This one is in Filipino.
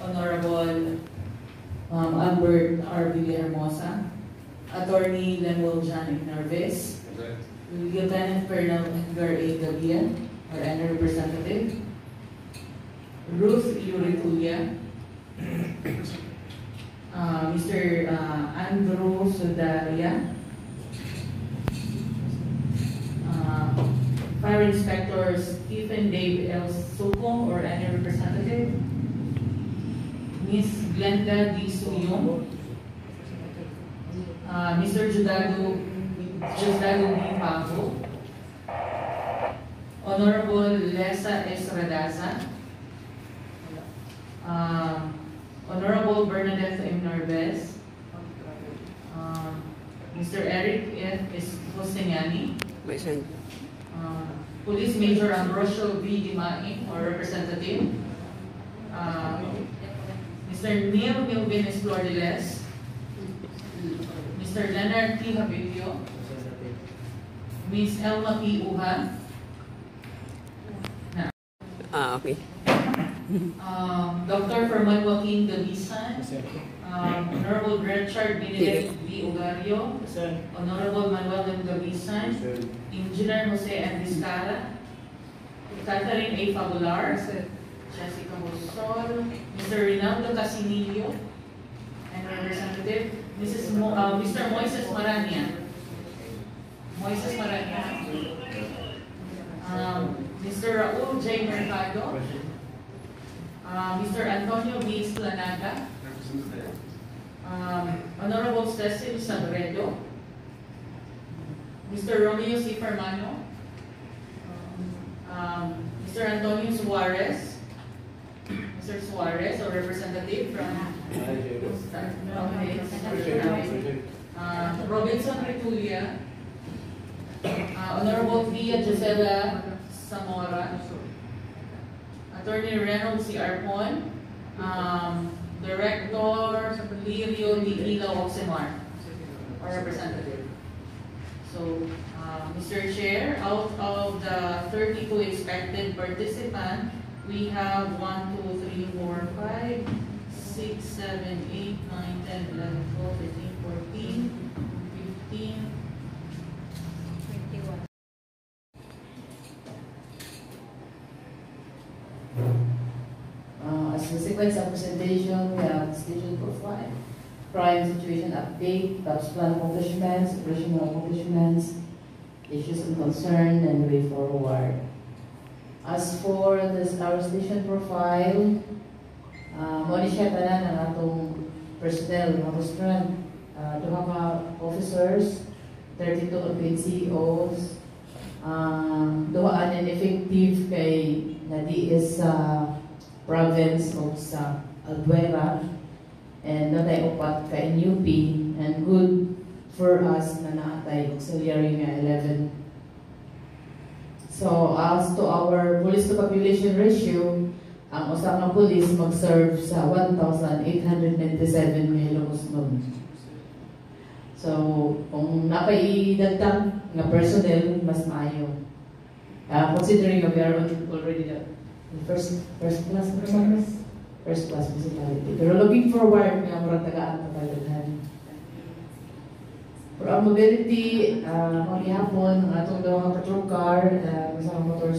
Honorable Albert R. Villahermosa, Attorney Lemuel John Narvaez, Lieutenant Colonel Edgar A. Gavia, or any representative, Ruth Yuritulia, Mr. Andrew Sudaria, Fire Inspector Stephen Dave L. Sukong, or any representative, Miss Glenda D. Suyong, Mr. Judado B. Pago, Honorable Lesa S. Radaza, Honorable Bernadette M. Narvaez, Mr. Eric F. Hosseñani, Police Major Ambrosio V. Dimain, or representative, Mr. Neil Milvin Esplordiles, Mr. Leonard T. Habibio, Miss Elma P. Uha, okay. Dr. Ferman Joaquin Gavisan, Honorable Richard Benedict V. Ugario, Honorable Manuel M. Gavisan, Engineer Jose M. Vizcara, Catherine A. Fabular, Jessica Bolsol, Mr. Rinaldo Casinillo, and Representative Mr. Moises Marania. Mr. Raul J. Mercado, Mr. Antonio B. Splanaga, Honorable Cecil Sagredo, Mr. Romeo C. Fermano, Mr. Antonio Suarez, Mr. Suarez, or representative from Robinson Ritulia, Honorable Via Gisela Zamora, Attorney Reynolds C. Arpon, Director Lirio Lilaw Oxemar, or representative. So, Mr. Chair, out of the 32 expected participants, we have 1, 2, 3, 4, 5, 6, 7, 8, 9, 10, 11, 12, 13, 14, 15, 21. As a sequence of presentation, we have scheduled for 5. Crime situation update, TOPS plan accomplishments, operational accomplishments, issues and concern, and way forward. As for this our station profile, muna siya tanan ang atong personnel, mga restaurant, 2 officers, 32 unpaid CEOs, 2 effective kay nadiis sa province of sa Albuera, and natay 4 ka NUP, and good for us na naatay auxiliary nga 11. So as to our police to population ratio, ang usang police mag-serve sa 1,897 Ilocos. So kung napaidagdag nga personnel, mas maayo. Considering we are already the first class municipality. Pero looking forward nga murag tagaan na talaghan. For our mobility, maghihapon ang atong patrol car, kasama motor